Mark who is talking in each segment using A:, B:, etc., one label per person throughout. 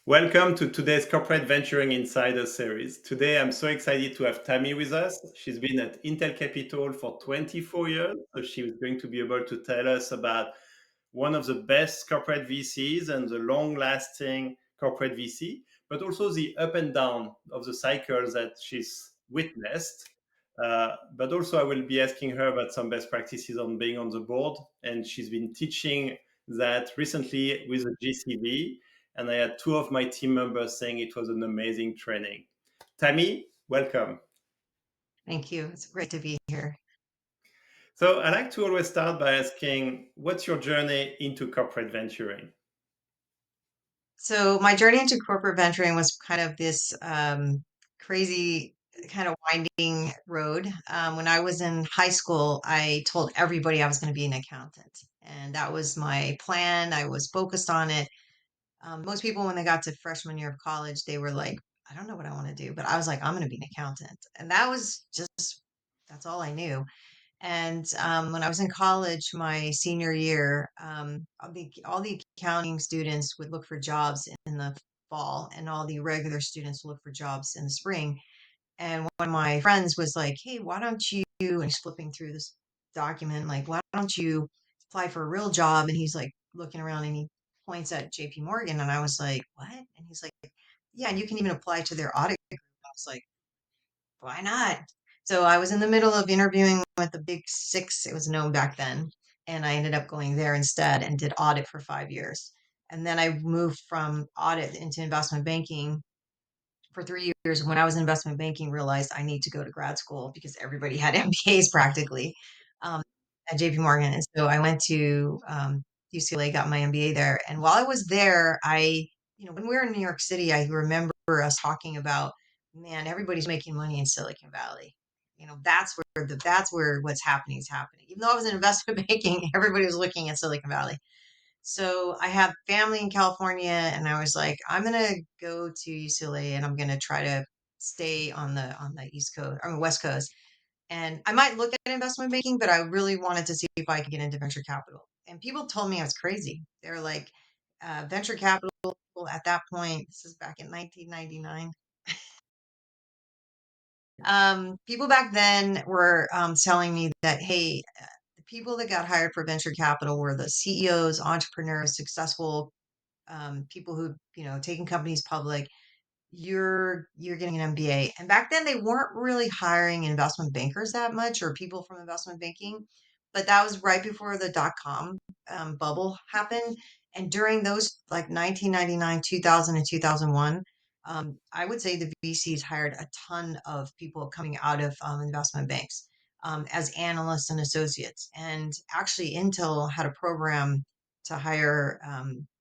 A: Welcome to today's Corporate Venturing Insider series. Today, I'm so excited to have Tammi with us. She's been at Intel Capital for 24 years, so she was going to be able to tell us about one of the best corporate VCs and the long-lasting corporate VC, but also the up and down of the cycles that she's witnessed. But also, I will be asking her about some best practices on being on the board, and she's been teaching that recently with the GCV, and I had two of my team members saying it was an amazing training. Tammi, welcome.
B: Thank you. It's great to be here.
A: So I like to always start by asking, what's your journey into corporate venturing?
B: So, my journey into corporate venturing was kind of this crazy, kind of winding road. When I was in high school, I told everybody I was going to be an accountant, and that was my plan. I was focused on it. Most people, when they got to freshman year of college, they were like, I don't know what I want to do, but I was like, I'm going to be an accountant. And that was just, that's all I knew. And when I was in college, my senior year, all the accounting students would look for jobs in the fall, and all the regular students would look for jobs in the spring. And one of my friends was like, "Hey, why don't you?" And he's flipping through this document, like, "Why don't you apply for a real job?" And he's like looking around, and he points at J.P. Morgan, and I was like, "What?" And he's like, "Yeah, and you can even apply to their audit group." I was like, why not? So I was in the middle of interviewing with the Big Six, it was known back then, and I ended up going there instead and did audit for 5 years. And then I moved from audit into investment banking for 3 years. When I was in investment banking, realized I need to go to grad school because everybody had MBAs practically um, at JP Morgan. And so I went to UCLA, got my MBA there. And while I was there, when we were in New York City, I remember us talking about, man, everybody's making money in Silicon Valley. That's where what's happening is happening. Even though I was in investment banking, everybody was looking at Silicon Valley. So I have family in California, and I was like, I'm gonna go to UCLA, and I'm gonna try to stay on the East Coast, I mean West Coast. And I might look at investment banking, but I really wanted to see if I could get into venture capital. And people told me I was crazy. They're like, venture capital at that point. This is back in 1999. People back then were telling me that, hey, the people that got hired for venture capital were the CEOs, entrepreneurs, successful people who taking companies public. You're getting an MBA. And back then they weren't really hiring investment bankers that much, or people from investment banking, but that was right before the dot-com bubble happened. And during those, like, 1999, 2000, and 2001, I would say the VCs hired a ton of people coming out of investment banks as analysts and associates. And actually, Intel had a program to hire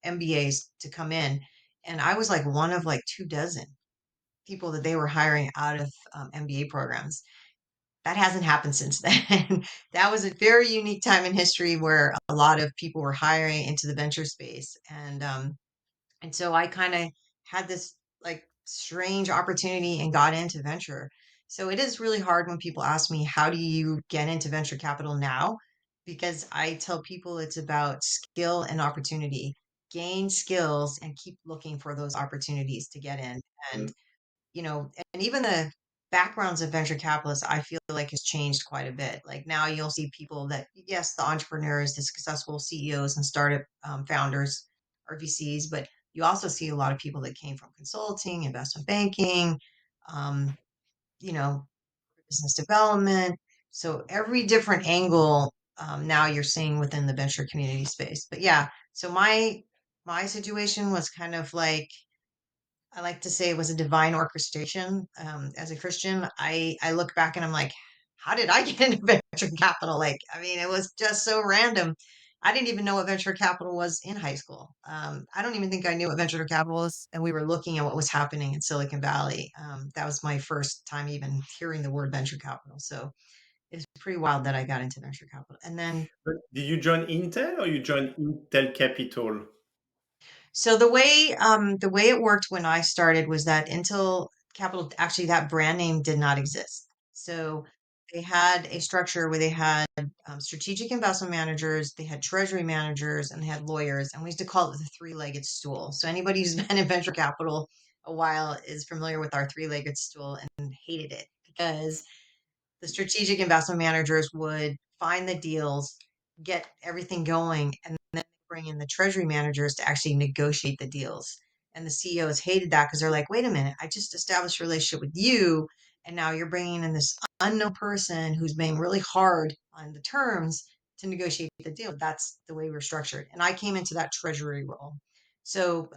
B: MBAs to come in, and I was like one of like 2 dozen people that they were hiring out of MBA programs. That hasn't happened since then. That was a very unique time in history where a lot of people were hiring into the venture space, and so I kind of had this like strange opportunity and got into venture. So it is really hard when people ask me, how do you get into venture capital now? Because I tell people it's about skill and opportunity. Gain skills and keep looking for those opportunities to get in. And and even the backgrounds of venture capitalists, I feel like has changed quite a bit. Like now you'll see people that, yes, the entrepreneurs, the successful CEOs and startup founders are VCs, but you also see a lot of people that came from consulting, investment banking, um, you know, business development. So every different angle now you're seeing within the venture community space. But yeah, so my situation was kind of like, I like to say it was a divine orchestration. As a Christian, I look back and I'm like, how did I get into venture capital? Like, I mean, it was just so random. I didn't even know what venture capital was in high school. I don't even think I knew what venture capital was. And we were looking at what was happening in Silicon Valley. That was my first time even hearing the word venture capital. So it's pretty wild that I got into venture capital. And then
A: But did you join Intel or you joined Intel Capital?
B: So the way it worked when I started was that Intel Capital, actually that brand name did not exist. So they had a structure where they had strategic investment managers, they had treasury managers, and they had lawyers. And we used to call it the three-legged stool. So anybody who's been in venture capital a while is familiar with our three-legged stool and hated it because the strategic investment managers would find the deals, get everything going, and then bring in the treasury managers to actually negotiate the deals. And the CEOs hated that because they're like, wait a minute, I just established a relationship with you. And now you're bringing in this unknown person who's being really hard on the terms to negotiate the deal. That's the way we're structured. And I came into that treasury role. So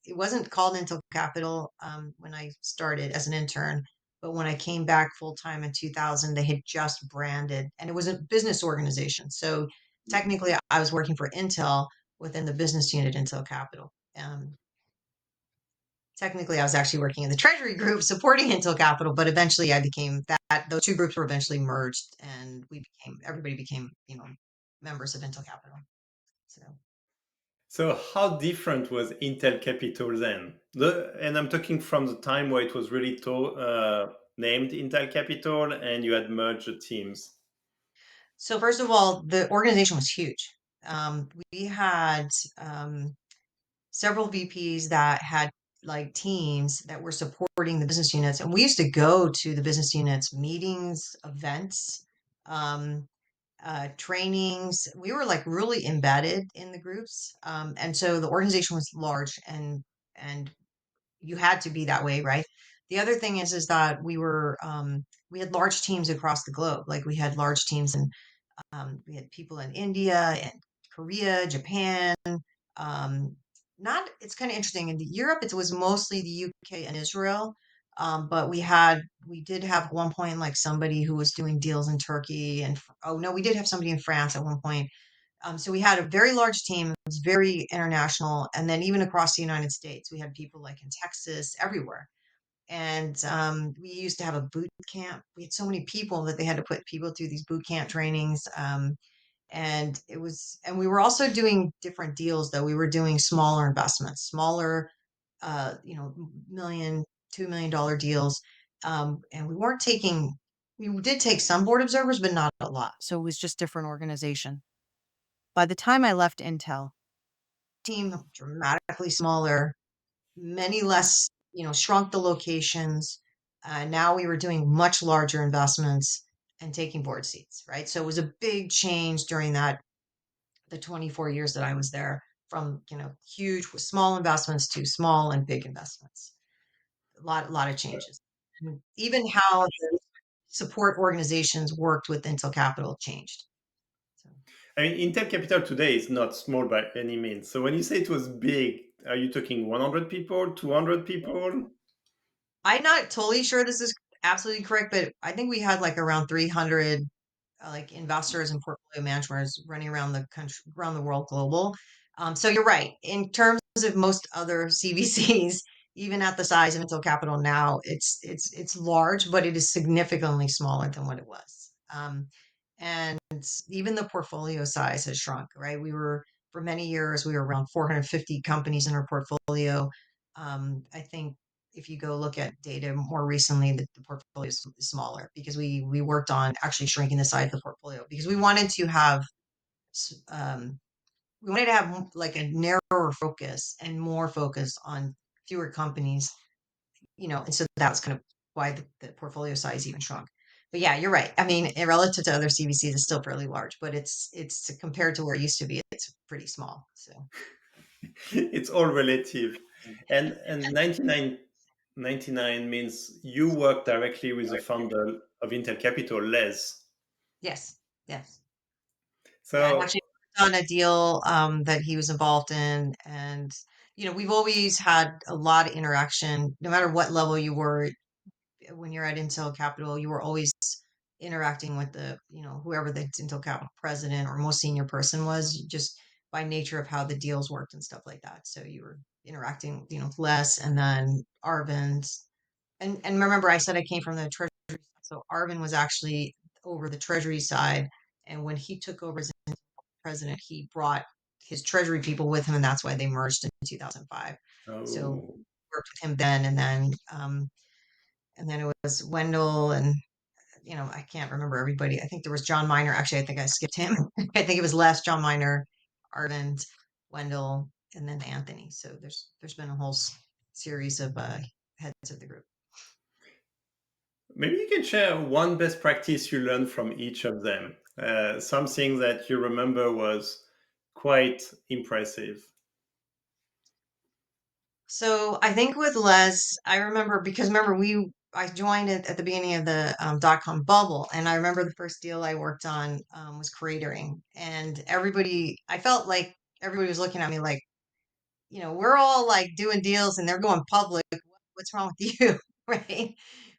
B: it wasn't called Intel Capital when I started as an intern, but when I came back full time in 2000, they had just branded, and it was a business organization. So technically, I was working for Intel within the business unit Intel Capital. Technically, I was actually working in the treasury group supporting Intel Capital, but eventually I became that. Those two groups were eventually merged, and everybody became, members of Intel Capital. So.
A: So how different was Intel Capital then? And I'm talking from the time where it was really named Intel Capital and you had merged the teams.
B: So first of all, the organization was huge. We had several VPs that had like teams that were supporting the business units, and we used to go to the business units meetings, events, um, trainings. We were like really embedded in the groups, and so the organization was large, and you had to be that way, right? The other thing is that we had large teams across the globe. Like we had large teams in we had people in India and Korea, Japan. Um, not, it's kind of interesting. In Europe, it was mostly the UK and Israel. But we did have at one point like somebody who was doing deals in Turkey and oh no, we did have somebody in France at one point. So we had a very large team. It was very international, and then even across the United States, we had people like in Texas, everywhere. And we used to have a boot camp. We had so many people that they had to put people through these boot camp trainings. And we were also doing different deals though. We were doing smaller investments, smaller, million, $2 million deals. And we did take some board observers, but not a lot. So it was just different organization. By the time I left Intel, team dramatically smaller, many less, shrunk the locations. Now we were doing much larger investments and taking board seats, right? So it was a big change during the 24 years that I was there from, huge small investments to small and big investments. A lot of changes. And even how the support organizations worked with Intel Capital changed. So.
A: I mean, Intel Capital today is not small by any means. So when you say it was big, are you talking 100 people, 200 people?
B: I'm not totally sure this is absolutely correct, but I think we had like around 300 like investors and portfolio managers running around the country, around the world, global. So you're right. In terms of most other CVCs, even at the size of Intel Capital now, it's large, but it is significantly smaller than what it was. And even the portfolio size has shrunk. Right, for many years we were around 450 companies in our portfolio. I think if you go look at data more recently, the portfolio is smaller because we worked on actually shrinking the size of the portfolio because um, we wanted to have like a narrower focus and more focus on fewer companies, and so that was kind of why the portfolio size even shrunk. But yeah, you're right. I mean, relative to other CVCs, it's still fairly large, but it's compared to where it used to be, it's pretty small. So
A: It's all relative. And 99 means you work directly with the founder of Intel Capital, Les.
B: yes, yes. Yeah, I
A: So
B: actually worked on a deal that he was involved in, and we've always had a lot of interaction. No matter what level you were, when you're at Intel Capital, you were always interacting with whoever the Intel Capital president or most senior person was, just by nature of how the deals worked and stuff like that. So you were interacting, with Les and then Arvind. And remember, I said I came from the treasury, so Arvind was actually over the treasury side, and when he took over as president, he brought his treasury people with him, and that's why they merged in 2005. So
A: oh,
B: worked with him then, and then it was Wendell, and I can't remember everybody. I think there was John Miner. Actually, I think I skipped him. I think it was Les, John Miner, Arvind, Wendell, and then Anthony. So there's been a whole series of heads of the group.
A: Maybe you can share one best practice you learned from each of them. Something that you remember was quite impressive.
B: So I think with Les, I remember because remember I joined it at the beginning of the dot-com bubble, and I remember the first deal I worked on was cratering, and I felt like everybody was looking at me like, we're all like doing deals and they're going public. What's wrong with you? Right.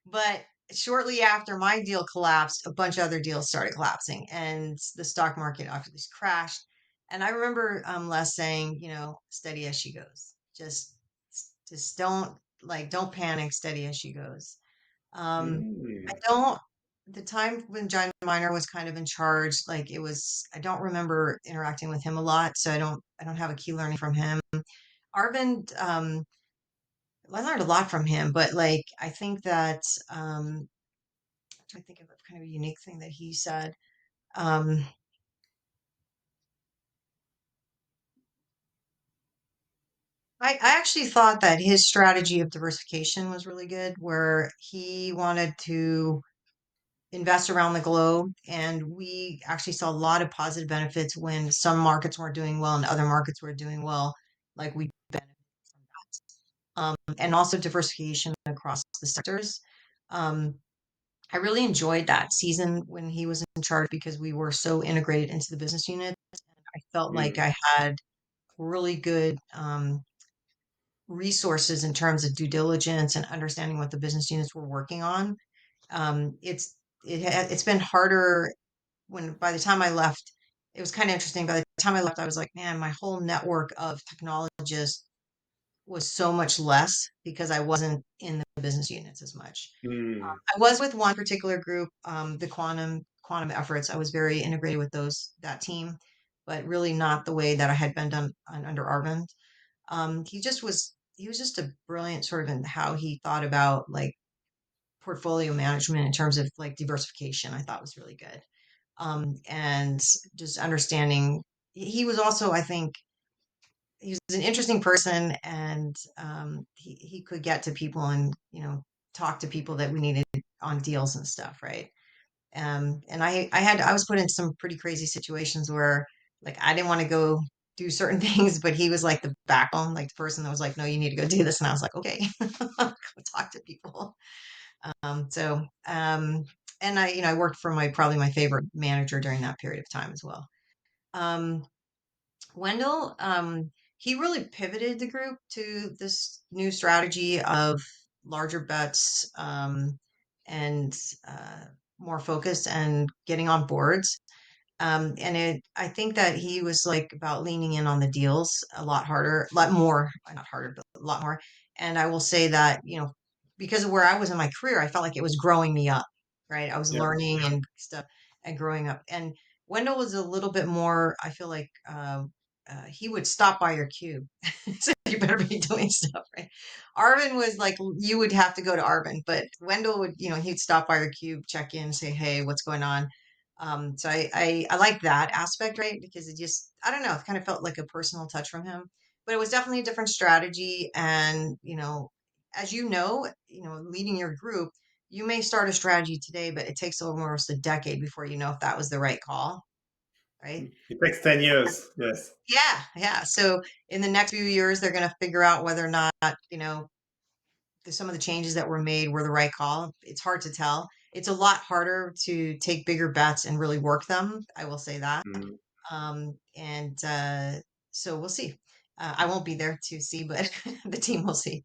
B: But shortly after my deal collapsed, a bunch of other deals started collapsing and the stock market obviously crashed. And I remember Les saying, steady as she goes. Just don't panic, steady as she goes. I
A: Mm.
B: don't the time when John Miner was kind of in charge, I don't remember interacting with him a lot, so I don't have a key learning from him. Arvind, I learned a lot from him, but I think that I'm trying to think of a kind of a unique thing that he said. Um, I actually thought that his strategy of diversification was really good, where he wanted to invest around the globe, and we actually saw a lot of positive benefits when some markets weren't doing well and other markets were doing well. Like we benefited from that, and also diversification across the sectors. Um, I really enjoyed that season when he was in charge because we were so integrated into the business unit. I felt like
A: Mm.
B: I had really good resources in terms of due diligence and understanding what the business units were working on. It's been harder when by the time I left. It was kind of interesting. By the time I left, I was like, man, my whole network of technologists was so much less because I wasn't in the business units as much.
A: Mm.
B: I was with one particular group, the quantum efforts. I was very integrated with that team, but really not the way that I had been done under Arvind. He was just a brilliant sort of in how he thought about like portfolio management in terms of like diversification. I thought was really good. And just understanding. He was also, I think, he was an interesting person, and he could get to people and talk to people that we needed on deals and stuff, right? And I was put in some pretty crazy situations where like I didn't want to go do certain things, but he was like the backbone, like the person that was like, no, you need to go do this. And I was like, okay, go talk to people. So, and I worked for probably my favorite manager during that period of time as well. Um, Wendell, he really pivoted the group to this new strategy of larger bets, and uh, more focused and getting on boards. I think that he was like about leaning in on the deals a lot harder, a lot more, not harder, but a lot more. And I will say that, because of where I was in my career, I felt like it was growing me up, right? I was
A: Yep.
B: learning and stuff and growing up. And Wendell was a little bit more, I feel like, he would stop by your cube. So you better be doing stuff, right? Arvin was like, you would have to go to Arvin, but Wendell would, he'd stop by your cube, check in, say, hey, what's going on? So I like that aspect, right? Because I don't know, it kind of felt like a personal touch from him, but it was definitely a different strategy. And, as leading your group, you may start a strategy today, but it takes almost a decade before you know if that was the right call, right?
A: It takes 10 years. Yes.
B: Yeah, yeah. So in the next few years, they're going to figure out whether or not, some of the changes that were made were the right call. It's hard to tell. It's a lot harder to take bigger bets and really work them. I will say that.
A: Mm.
B: And So we'll see. I won't be there to see, but the team will see.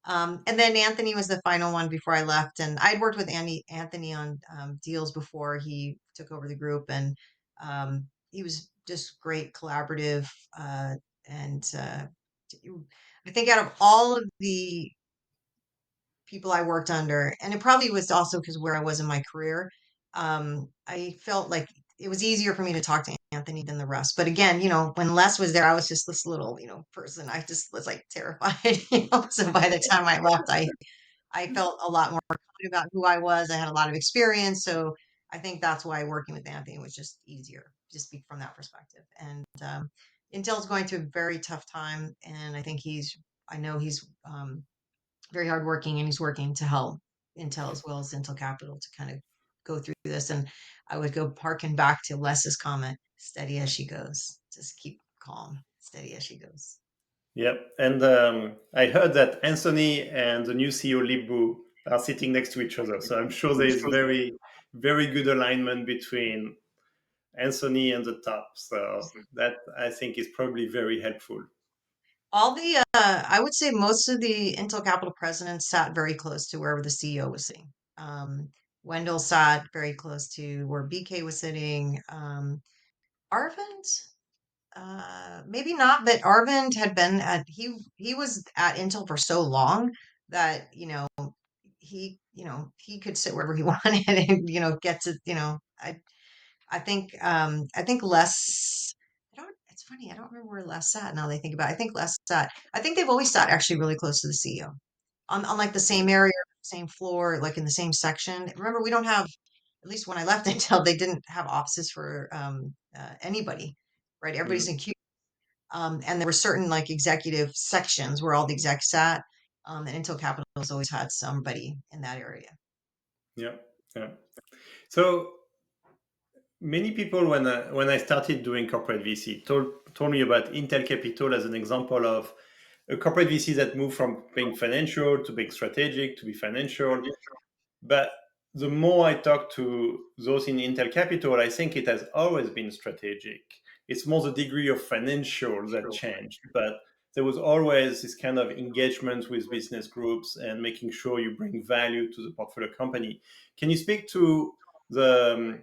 B: And then Anthony was the final one before I left, and I'd worked with Anthony on deals before he took over the group, and he was just great, collaborative, and I think out of all of the people I worked under, and it probably was also because where I was in my career, I felt like it was easier for me to talk to Anthony than the rest. But again, when Les was there, I was just this little, person. I just was like terrified, So by the time I left, I felt a lot more confident about who I was. I had a lot of experience, so I think that's why working with Anthony was just easier to speak from that perspective. And Intel's going through a very tough time, and I know he's very hardworking, and he's working to help Intel as well as Intel Capital to kind of go through this. And I would go parking back to Les's comment: "Steady as she goes. Just keep calm, steady as she goes."
A: Yep. And I heard that Anthony and the new CEO Libu are sitting next to each other. So I'm sure there is very, very good alignment between Anthony and the top. So that I think is probably very helpful.
B: I would say most of the Intel Capital presidents sat very close to wherever the CEO was sitting. Wendell sat very close to where BK was sitting. Arvind, maybe not, but Arvind had been he was at Intel for so long that he could sit wherever he wanted and get to I think Les. I don't. It's funny. I don't remember where Les sat now that I think about it. I think Les sat. I think they've always sat actually really close to the CEO on like the same area, same floor, like in the same section. Remember, we don't have. At least when I left Intel, they didn't have offices for anybody, right? Everybody's
A: Mm,
B: in queue. And there were certain like executive sections where all the execs sat. And Intel Capital has always had somebody in that area.
A: yeah. Yeah. So many people, when I started doing corporate VC, told me about Intel Capital as an example of a corporate VC that moved from being financial to being strategic to be financial. But the more I talk to those in Intel Capital, I think it has always been strategic. It's more the degree of financial that changed, but there was always this kind of engagement with business groups and making sure you bring value to the portfolio company. Can you speak to the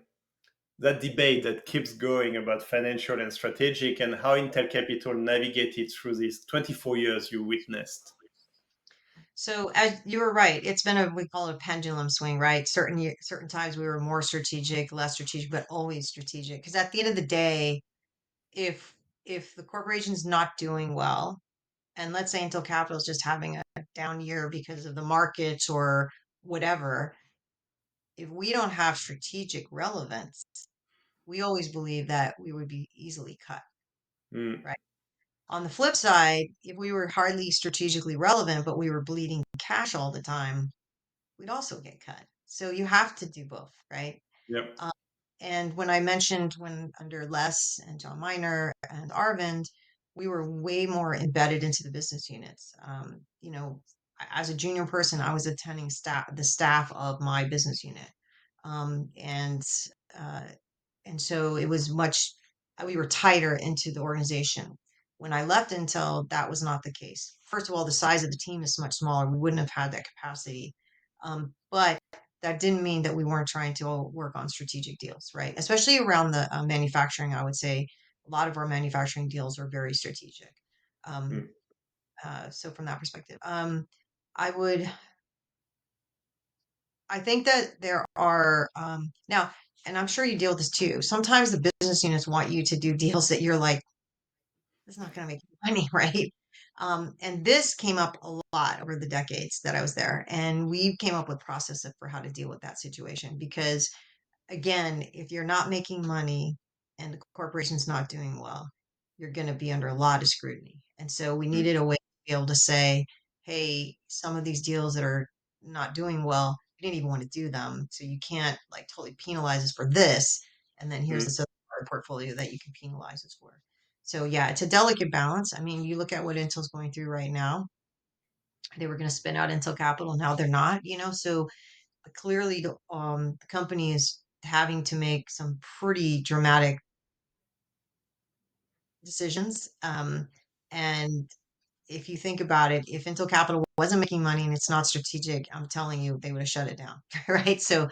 A: that debate that keeps going about financial and strategic, and how Intel Capital navigated through these 24 years you witnessed?
B: So as you were right, it's been we call it a pendulum swing, right? Certain times we were more strategic, less strategic, but always strategic. Because at the end of the day, if if the corporation's not doing well, and let's say Intel Capital is just having a down year because of the markets or whatever, if we don't have strategic relevance, we always believe that we would be easily cut,
A: Mm,
B: right? On the flip side, if we were hardly strategically relevant, but we were bleeding cash all the time, we'd also get cut. So you have to do both, right?
A: yep.
B: Um, and when I mentioned when under Les and John Miner and Arvind, we were way more embedded into the business units. As a junior person, I was attending the staff of my business unit, um, and uh, and so it was much we were tighter into the organization. When I left Intel, that was not the case. First of all, the size of the team is much smaller. We wouldn't have had that capacity. But that didn't mean that we weren't trying to work on strategic deals, right? Especially around the manufacturing, I would say a lot of our manufacturing deals are very strategic. Um,
A: Mm,
B: so from that perspective, I would I think that there are now, and I'm sure you deal with this too. Sometimes the business units want you to do deals that you're like, it's not going to make you money, right? And this came up a lot over the decades that I was there, and we came up with processes for how to deal with that situation. Because again, if you're not making money and the corporation's not doing well, you're going to be under a lot of scrutiny. And so we
A: mm,
B: needed a way to be able to say, hey, some of these deals that are not doing well, you didn't even want to do them. So you can't like totally penalize us for this. And then here's
A: mm,
B: this other part of portfolio that you can penalize us for. So yeah, it's a delicate balance. I mean, you look at what Intel's going through right now. They were going to spin out Intel Capital, now they're not. So clearly the company is having to make some pretty dramatic decisions. And if you think about it, if Intel Capital wasn't making money and it's not strategic, I'm telling you, they would have shut it down, right? So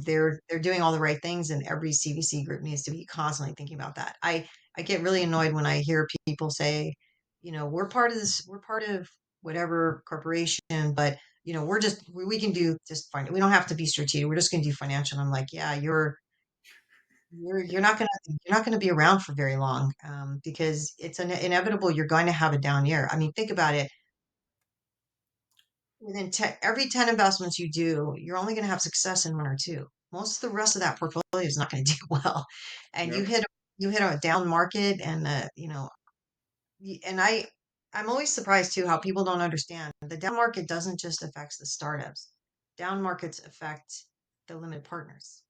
B: they're doing all the right things, and every CVC group needs to be constantly thinking about that. I get really annoyed when I hear people say, we're part of this, we're part of whatever corporation, but we can do just fine. We don't have to be strategic. We're just going to do financial. And I'm like, yeah, you're not gonna be around for very long, because it's inevitable. You're going to have a down year. I mean, think about it. within every 10 investments you do, you're only going to have success in one or two. Most of the rest of that portfolio is not going to do well. And
A: Yep.
B: you hit a down market and and I'm always surprised too how people don't understand. The down market doesn't just affect the startups. Down markets affect the limited partners.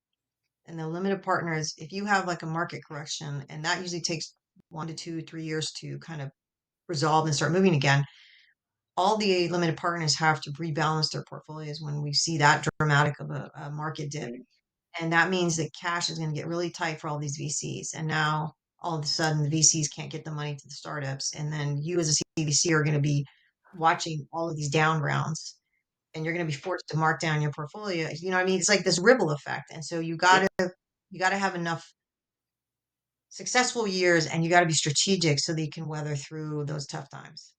B: And the limited partners, if you have like a market correction, and that usually takes 1 to 2, 3 years to kind of resolve and start moving again, all the limited partners have to rebalance their portfolios when we see that dramatic of a market dip.
A: Mm.
B: And that means that cash is going to get really tight for all these VCs. And now all of a sudden the VCs can't get the money to the startups. And then you as a CVC are going to be watching all of these down rounds and you're going to be forced to mark down your portfolio. You know what I mean? It's like this ripple effect. And so
A: Yep.
B: you got to have enough successful years and you got to be strategic so that you can weather through those tough times.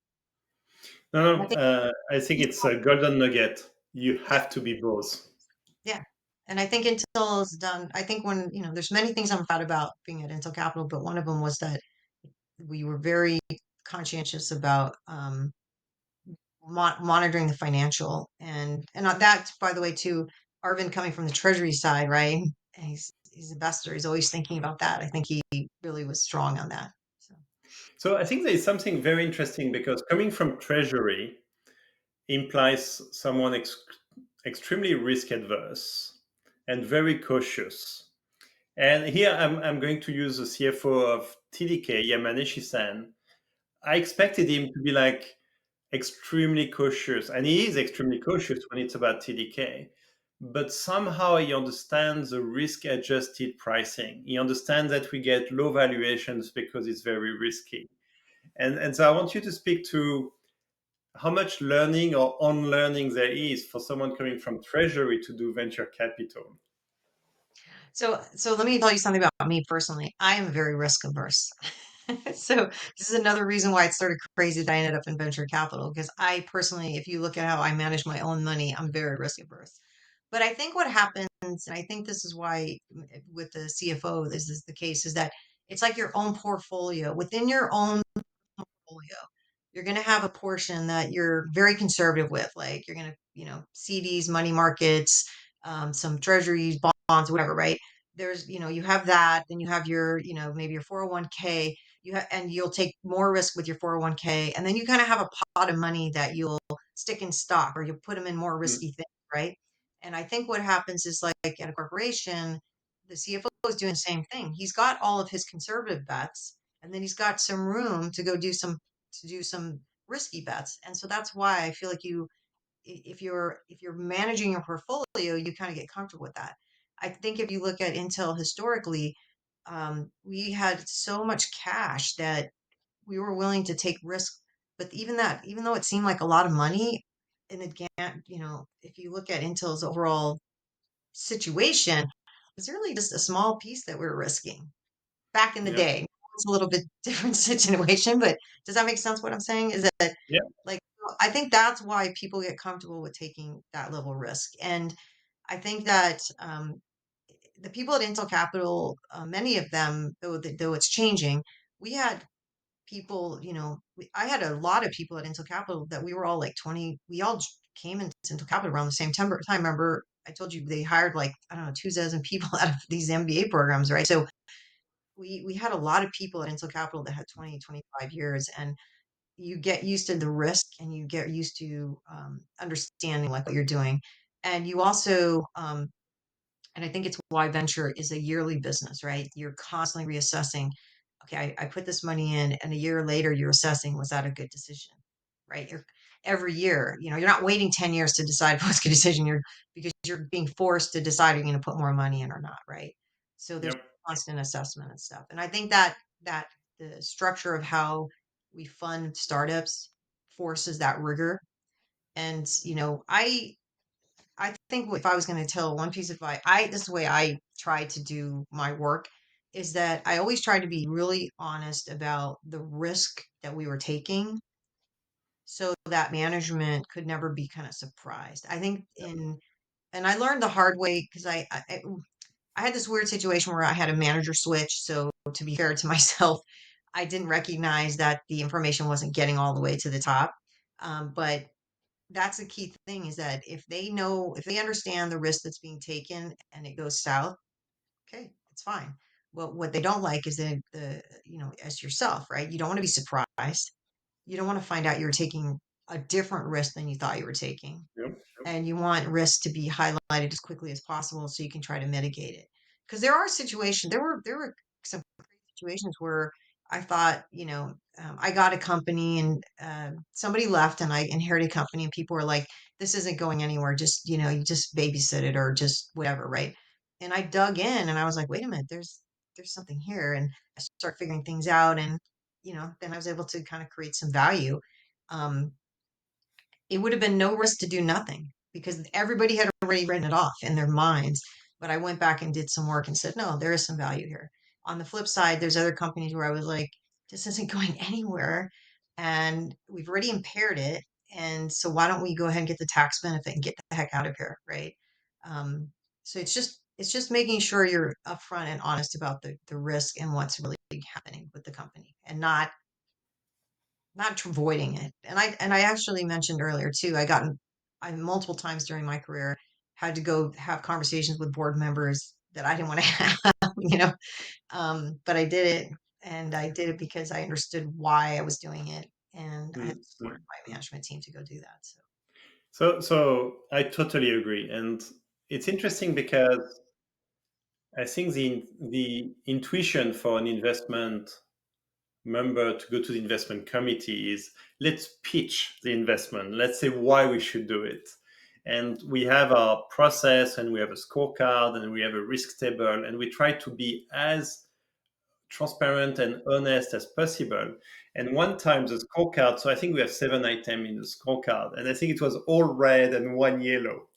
A: No,
B: And I
A: no,
B: think,
A: I think it's a golden nugget. You
B: yeah,
A: have to be both.
B: yeah. And I think Intel is done. I think when, there's many things I'm proud about being at Intel Capital, but one of them was that we were very conscientious about monitoring the financial and that, by the way, too, Arvin coming from the treasury side, right? And he's an investor. He's always thinking about that. I think he really was strong on that. So.
A: So I think there is something very interesting because coming from treasury implies someone extremely risk adverse and very cautious. And here I'm going to use the CFO of TDK, Yamaneshi-san. I expected him to be like extremely cautious, and he is extremely cautious when it's about TDK. But somehow he understands the risk adjusted pricing. He understands that we get low valuations because it's very risky. And so I want you to speak to how much learning or unlearning there is for someone coming from treasury to do venture capital.
B: So let me tell you something about me personally. I am very risk averse. So this is another reason why it started crazy that I ended up in venture capital because I personally, if you look at how I manage my own money, I'm very risk averse. But I think what happens, and I think this is why with the CFO, this is the case, is that it's like your own portfolio. Within your own portfolio, you're going to have a portion that you're very conservative with, like you're going to, CDs, money markets, some treasuries, bonds, whatever, right? There's, you have that, then you have your, maybe your 401k, and you'll take more risk with your 401k, and then you kind of have a pot of money that you'll stick in stock or you'll put them in more
A: Mm,
B: risky things, right? And I think what happens is like at a corporation, the CFO is doing the same thing. He's got all of his conservative bets, and then he's got some room to go do some risky bets. And so that's why I feel like if you're managing your portfolio, you kind of get comfortable with that. I think if you look at Intel historically, we had so much cash that we were willing to take risk. But even that, even though it seemed like a lot of money, and again, if you look at Intel's overall situation, it's really just a small piece that we're risking back in the
A: yeah,
B: day. It's a little bit different situation, but does that make sense what I'm saying? Is that
A: yeah,
B: like I think that's why people get comfortable with taking that level of risk. And I think that the people at Intel Capital, many of them, though it's changing, we had people, I had a lot of people at Intel Capital that we were all like 20, we all came into Intel Capital around the same time. Remember, I told you they hired like, I don't know, 2,000 people out of these MBA programs, right? So we had a lot of people at Intel Capital that had 20, 25 years, and you get used to the risk and you get used to understanding like what you're doing. And you also, and I think it's why venture is a yearly business, right? You're constantly reassessing. Okay, I put this money in, and a year later, you're assessing, was that a good decision, right? Every year, you're not waiting 10 years to decide if it's a good decision. Because you're being forced to decide if you're going to put more money in or not, right? So there's
A: yep.
B: constant assessment and stuff. And I think that the structure of how we fund startups forces that rigor. And I think if I was going to tell one piece of advice, this is the way I try to do my work is that I always try to be really honest about the risk that we were taking so that management could never be kind of surprised. I think and I learned the hard way because I had this weird situation where I had a manager switch. So to be fair to myself, I didn't recognize that the information wasn't getting all the way to the top. But that's a key thing is that if they understand the risk that's being taken and it goes south, okay, it's fine. Well, what they don't like is as yourself, right? You don't want to be surprised. You don't want to find out you're taking a different risk than you thought you were taking.
A: Yep.
B: And you want risk to be highlighted as quickly as possible so you can try to mitigate it. Because there were some situations where I thought, I got a company and somebody left and I inherited a company and people were like, this isn't going anywhere. Just, you just babysit it or just whatever. Right. And I dug in and I was like, wait a minute, there's something here. And I start figuring things out. And, then I was able to kind of create some value. Um, it would have been no risk to do nothing because everybody had already written it off in their minds. But I went back and did some work and said, no, there is some value here. On the flip side, there's other companies where I was like, this isn't going anywhere and we've already impaired it. And so why don't we go ahead and get the tax benefit and get the heck out of here, right? Um, so it's just making sure you're upfront and honest about the risk and what's really happening with the company and not avoiding it. And I actually mentioned earlier too, I multiple times during my career had to go have conversations with board members that I didn't want to have, but I did it and I did it because I understood why I was doing it and I had
A: Mm,
B: supported
A: mm.
B: my management team to go do that. So
A: So I totally agree, and it's interesting because I think the intuition for an investment member to go to the investment committee is let's pitch the investment. Let's say why we should do it. And we have our process and we have a scorecard and we have a risk table and we try to be as transparent and honest as possible. And one time the scorecard, so I think we have 7 items in the scorecard, and I think it was all red and one yellow.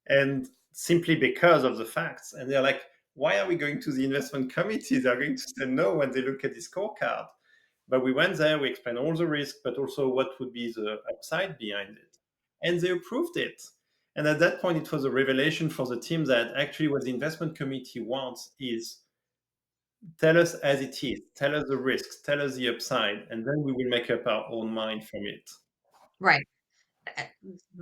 A: And simply because of the facts. And they're like, why are we going to the investment committee? They're going to say no when they look at the scorecard. But we went there, we explained all the risk, but also what would be the upside behind it. And they approved it. And at that point, it was a revelation for the team that actually what the investment committee wants is tell us as it is, tell us the risks, tell us the upside, and then we will make up our own mind from it.
B: right. Uh,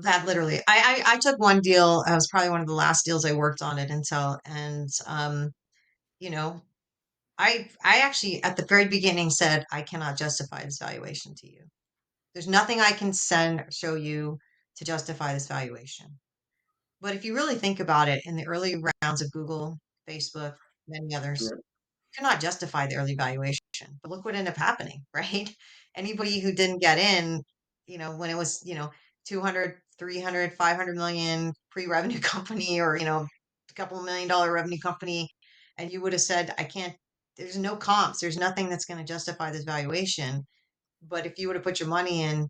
B: That literally, I took one deal. I was probably one of the last deals I worked on at Intel, and you know, I actually at the very beginning said I cannot justify this valuation to you. There's nothing I can show you to justify this valuation. But if you really think about it, in the early rounds of Google, Facebook, many others,
A: Yeah.
B: you cannot justify the early valuation. But look what ended up happening, right? Anybody who didn't get in, when it was, 200, 300, 500 million pre-revenue company or, a couple $1 million revenue company, and you would have said, I can't, there's no comps, there's nothing that's going to justify this valuation. But if you would have put your money in,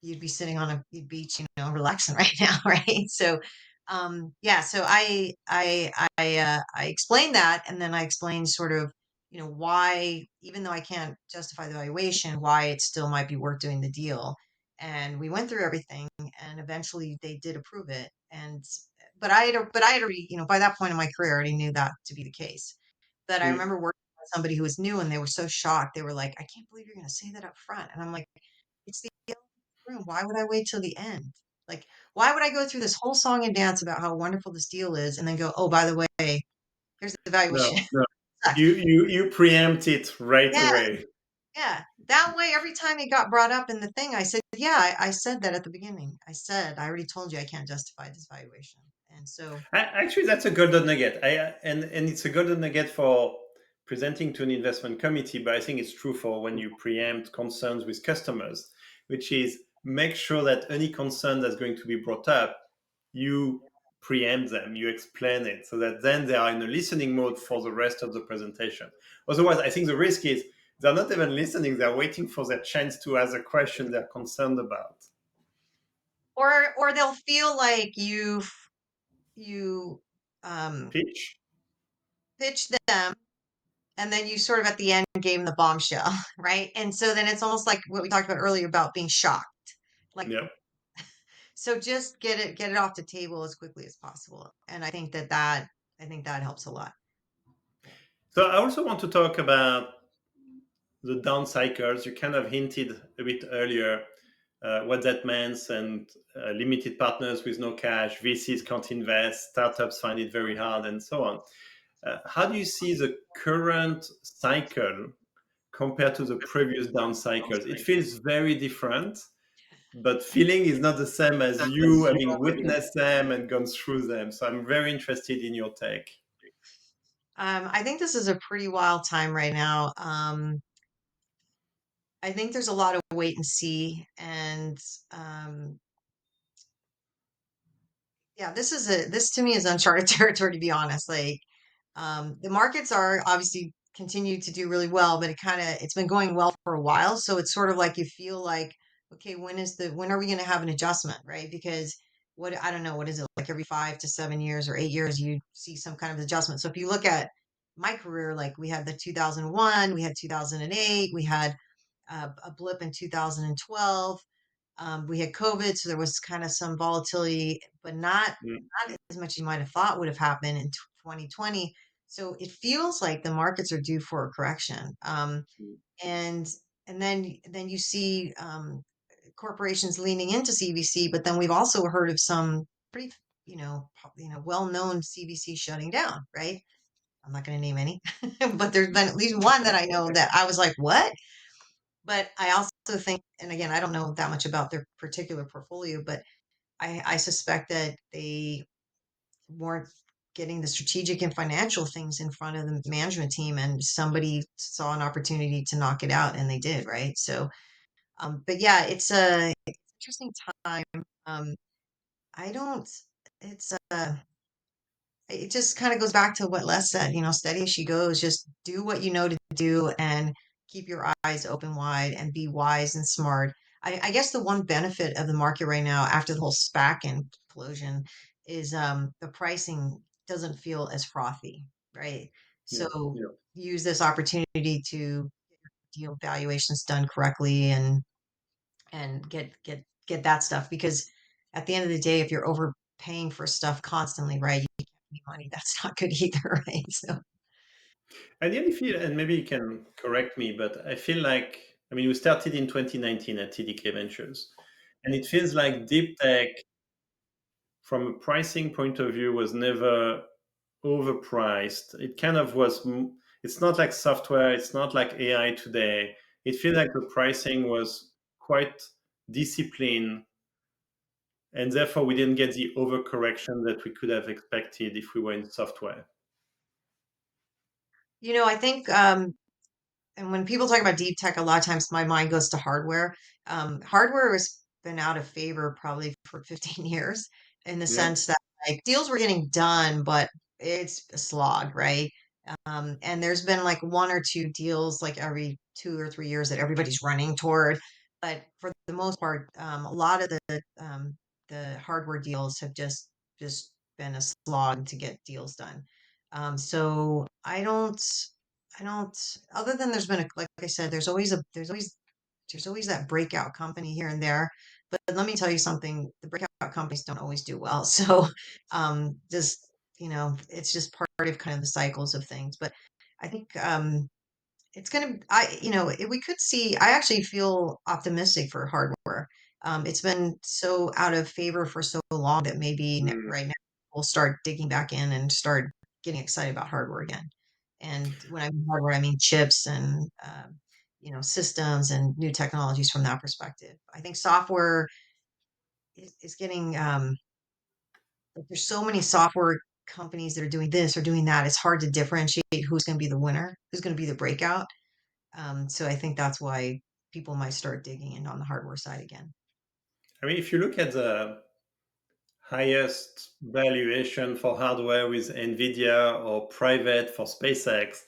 B: you'd be sitting on a beach, relaxing right now, right? So, yeah. So I explained that, and then I explained sort of, why, even though I can't justify the valuation, why it still might be worth doing the deal. And we went through everything, and eventually they did approve it. But I had already, by that point in my career, I already knew that to be the case. But I
A: Mm.
B: remember working with somebody who was new, and they were so shocked. They were like, "I can't believe you're going to say that up front." And I'm like, "It's the room. Why would I wait till the end? Like, why would I go through this whole song and dance about how wonderful this deal is and then go, oh, by the way, here's the
A: No,
B: evaluation?
A: no.
B: Sucks.
A: You preempt it right
B: Yeah,
A: away.
B: yeah. That way, every time it got brought up in the thing, I said, yeah, I said that at the beginning. I said, I already told you I can't justify this valuation. And so,
A: Actually, that's a golden nugget. And it's a golden nugget for presenting to an investment committee, but I think it's true for when you preempt concerns with customers, which is make sure that any concern that's going to be brought up, you preempt them, you explain it, so that then they are in a listening mode for the rest of the presentation. Otherwise, I think the risk is they're not even listening; they're waiting for their chance to ask a question they're concerned about.
B: or they'll feel like you um,
A: Pitch?
B: pitch them and then you sort of at the end gave them the bombshell, right? And so then it's almost like what we talked about earlier about being shocked. Like,
A: Yeah.
B: so just get it off the table as quickly as possible. And I think that helps a lot. Yeah.
A: So I also want to talk about the down cycles. You kind of hinted a bit earlier. what that means, and limited partners with no cash, VCs can't invest, startups find it very hard, and so on. How do you see the current cycle compared to the previous down cycles? It feels very different, but feeling is not the same as you having witnessed them and gone through them. So I'm very interested in your take.
B: I think this is a pretty wild time right now. I think there's a lot of wait and see, and um, yeah, this to me is uncharted territory, to be honest. Like, the markets are obviously continue to do really well, but it's been going well for a while. So it's sort of like you feel like, okay, when are we going to have an adjustment, right? Because what I don't know, what is it like every 5 to 7 years or 8 years you see some kind of adjustment. So if you look at my career, like we had the 2001, we had 2008, we had a blip in 2012. We had COVID, so there was kind of some volatility, but
A: Mm,
B: not as much as you might have thought would have happened in 2020. So it feels like the markets are due for a correction.
A: mm,
B: And then you see corporations leaning into CVC, but then we've also heard of some pretty well-known CVC shutting down. Right? I'm not going to name any, but there's been at least one that I know that I was like, what? But I also think, and again, I don't know that much about their particular portfolio, but I suspect that they weren't getting the strategic and financial things in front of the management team, and somebody saw an opportunity to knock it out, and they did, right? So, but yeah, it's an interesting time. Um, I don't. It's it just kind of goes back to what Les said, steady as she goes, just do what you know to do and keep your eyes open wide and be wise and smart. I guess the one benefit of the market right now after the whole SPAC implosion is the pricing doesn't feel as frothy, right?
A: yeah.
B: So use this opportunity to deal valuations done correctly and get that stuff because at the end of the day, if you're overpaying for stuff constantly, right, you can't make money. That's not good either, right? So
A: I really feel, and maybe you can correct me, but I feel like, I mean, we started in 2019 at TDK Ventures, and it feels like deep tech, from a pricing point of view, was never overpriced. It kind of was, it's not like software, it's not like AI today. It feels like the pricing was quite disciplined, and therefore we didn't get the overcorrection that we could have expected if we were in software.
B: I think and when people talk about deep tech, a lot of times my mind goes to hardware. Hardware has been out of favor probably for 15 years in the
A: Yeah.
B: sense that like deals were getting done, but it's a slog, right? And there's been like one or two deals like every 2 or 3 years that everybody's running toward. But for the most part, a lot of the hardware deals have just been a slog to get deals done. So I don't. Other than there's been like I said, there's always that breakout company here and there. But let me tell you something: the breakout companies don't always do well. So, just it's just part of kind of the cycles of things. But I think it's gonna. We could see. I actually feel optimistic for hardware. It's been so out of favor for so long that maybe
A: Mm.
B: right now we'll start digging back in and start getting excited about hardware again. And when I mean hardware, I mean chips and systems and new technologies from that perspective. I think software is getting like there's so many software companies that are doing this or doing that. It's hard to differentiate who's going to be the winner, who's going to be the breakout. So I think that's why people might start digging in on the hardware side again.
A: I mean, if you look at the highest valuation for hardware with Nvidia or private for SpaceX,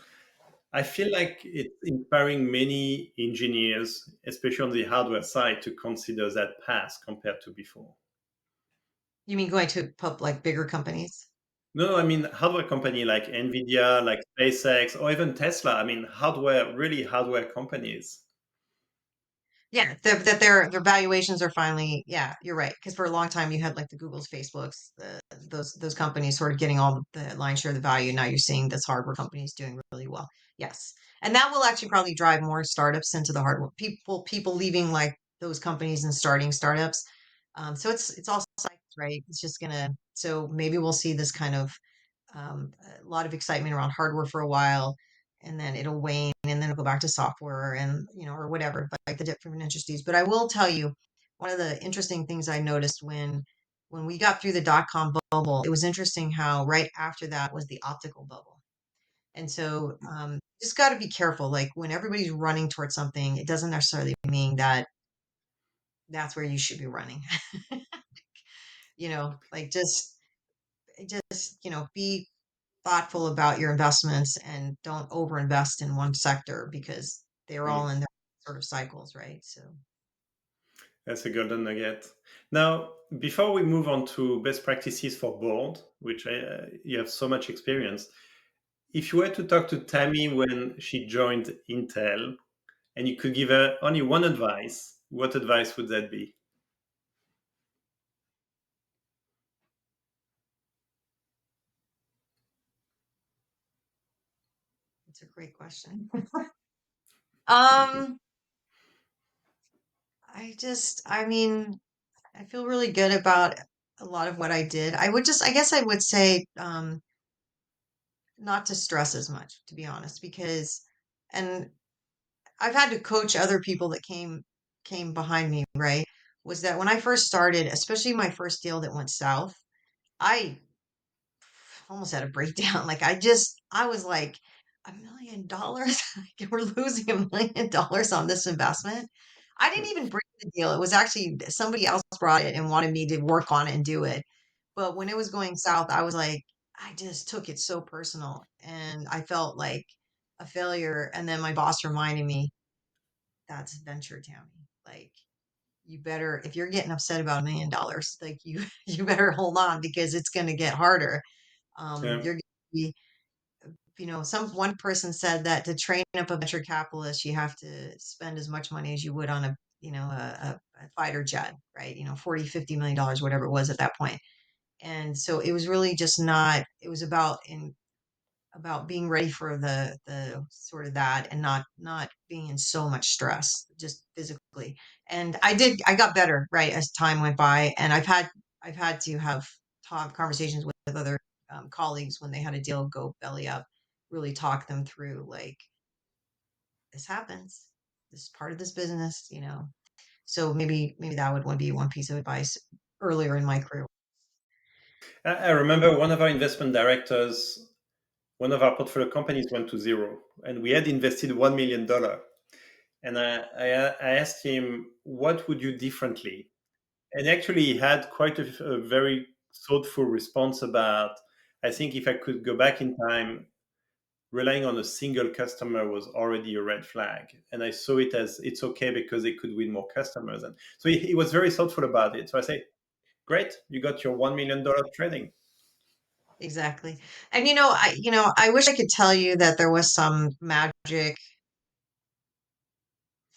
A: I feel like it's inspiring many engineers, especially on the hardware side, to consider that path compared to before.
B: You mean going to like bigger companies?
A: No, I mean hardware company like Nvidia, like SpaceX, or even Tesla. I mean hardware, really hardware companies.
B: Yeah, that their valuations are finally. Yeah, you're right. Because for a long time you had like the Googles, Facebooks, those companies sort of getting all the lion's share of the value. Now you're seeing this hardware companies doing really well. Yes, and that will actually probably drive more startups into the hardware. People leaving like those companies and starting startups. So it's all cycles, right? It's just gonna. So maybe we'll see this kind of a lot of excitement around hardware for a while, and then it'll wane, and then it'll go back to software, and or whatever, but like the different industries. But I will tell you, one of the interesting things I noticed when we got through the dot-com bubble, it was interesting how right after that was the optical bubble. And so just got to be careful. Like when everybody's running towards something, it doesn't necessarily mean that that's where you should be running. Like just be thoughtful about your investments and don't overinvest in one sector because they're all
A: Mm.
B: in their sort of cycles, right? So
A: That's a golden nugget. Now, before we move on to best practices for board, which you have so much experience, if you were to talk to Tammy when she joined Intel and you could give her only one advice, what advice would that be?
B: it's a great question. um, I mean, I feel really good about a lot of what I did. I guess I would say, not to stress as much, to be honest, because, and I've had to coach other people that came behind me, right? Was that when I first started, especially my first deal that went south, I almost had a breakdown. Like I was like, $1 million? Like, we're losing $1 million on this investment. I didn't even bring the deal. It was actually somebody else brought it and wanted me to work on it and do it. But when it was going south, I was like, I just took it so personal and I felt like a failure. And then my boss reminded me, that's venture, Tammy. Like, you better, if you're getting upset about $1 million, like you better hold on because it's going to get harder.
A: Yeah.
B: You're going to be, one person said that to train up a venture capitalist, you have to spend as much money as you would on a fighter jet, right? 40, $50 million, whatever it was at that point. And so it was really just not, it was about being ready for the sort of that and not being in so much stress just physically. And I got better, right, as time went by, and I've had to have talk conversations with other colleagues when they had a deal go belly up, really talk them through like, this happens, this is part of this business. So maybe that would be one piece of advice earlier in my career.
A: I remember one of our investment directors, one of our portfolio companies went to zero, and we had invested $1 million. And I asked him, what would you differently? And actually, he had quite a very thoughtful response about, I think if I could go back in time, relying on a single customer was already a red flag. And I saw it as it's okay because they could win more customers. And so he was very thoughtful about it. So I say, great, you got your $1 million trading.
B: Exactly. And I wish I could tell you that there was some magic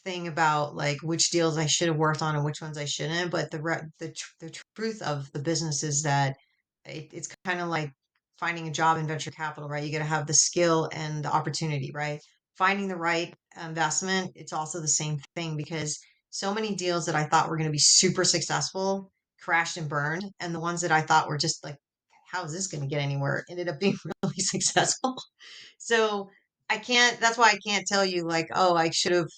B: thing about like which deals I should have worked on and which ones I shouldn't. But the truth of the business is that it's kind of like finding a job in venture capital, right? You got to have the skill and the opportunity, right? Finding the right investment, it's also the same thing because so many deals that I thought were going to be super successful crashed and burned, and the ones that I thought were just like, how is this going to get anywhere, ended up being really successful. So I can't. That's why I can't tell you like, oh, I should have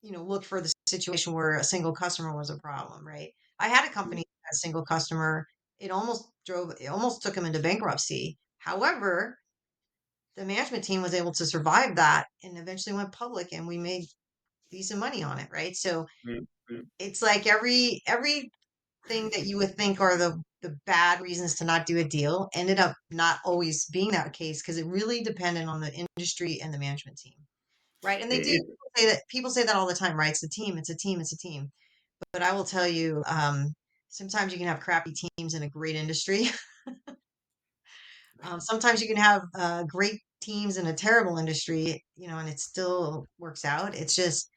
B: look for the situation where a single customer was a problem, right? I had a company, a single customer. It almost took them into bankruptcy. However, the management team was able to survive that and eventually went public and we made decent money on it, right? So
A: Mm, mm.
B: it's like everything that you would think are the bad reasons to not do a deal ended up not always being that case because it really depended on the industry and the management team. Right, and they do
A: It,
B: people say that all the time, right? It's a team, it's a team, it's a team. But I will tell you, sometimes you can have crappy teams in a great industry. Sometimes you can have great teams in a terrible industry, and it still works out. It's just,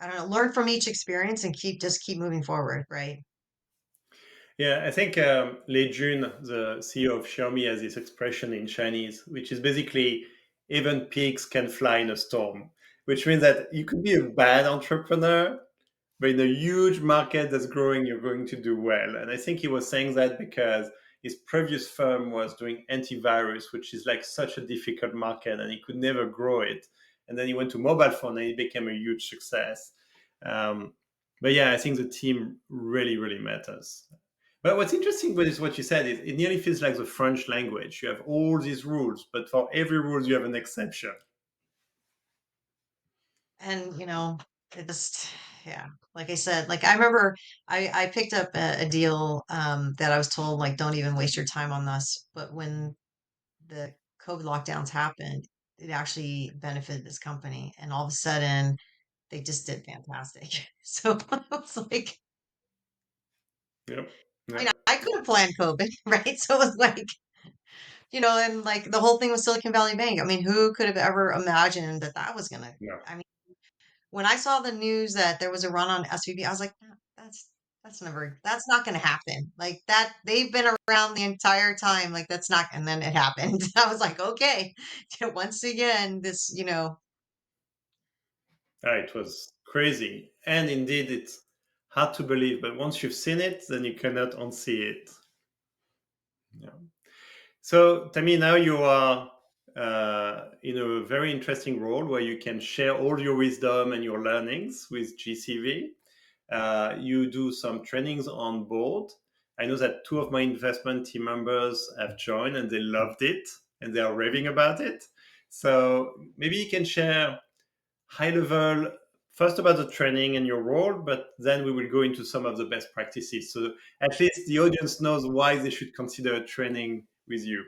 B: I don't know, learn from each experience and keep moving forward, right?
A: yeah, I think Lei Jun, the CEO of Xiaomi, has this expression in Chinese, which is basically even pigs can fly in a storm. which means that you could be a bad entrepreneur, but in a huge market that's growing, you're going to do well. And I think he was saying that because his previous firm was doing antivirus, which is like such a difficult market, and he could never grow it. And then he went to mobile phone, and it became a huge success. Um, but yeah, I think the team really, really matters. But what's interesting with what you said is it nearly feels like the French language. You have all these rules, but for every rule, you have an exception.
B: And, it just, yeah, like I said, like I remember I picked up a deal that I was told, like, don't even waste your time on this. But when the COVID lockdowns happened, it actually benefited this company. And all of a sudden, they just did fantastic. So I was like,
A: Yep.
B: I
A: Yep.
B: could have planned COVID, right? So it was like, and like the whole thing with Silicon Valley Bank. I mean, who could have ever imagined that that was gonna?
A: No.
B: I mean, when I saw the news that there was a run on SVB, I was like, "No, that's not gonna happen. Like that, they've been around the entire time. Like that's not." And then it happened. I was like, okay, once again, this,
A: It was crazy. And indeed, it's hard to believe, but once you've seen it, then you cannot unsee it. Yeah. So, Tammy, now you are in a very interesting role where you can share all your wisdom and your learnings with GCV. You do some trainings on board. I know that two of my investment team members have joined and they loved it and they are raving about it. So maybe you can share high level first about the training and your role, but then we will go into some of the best practices. So at least the audience knows why they should consider a training with you.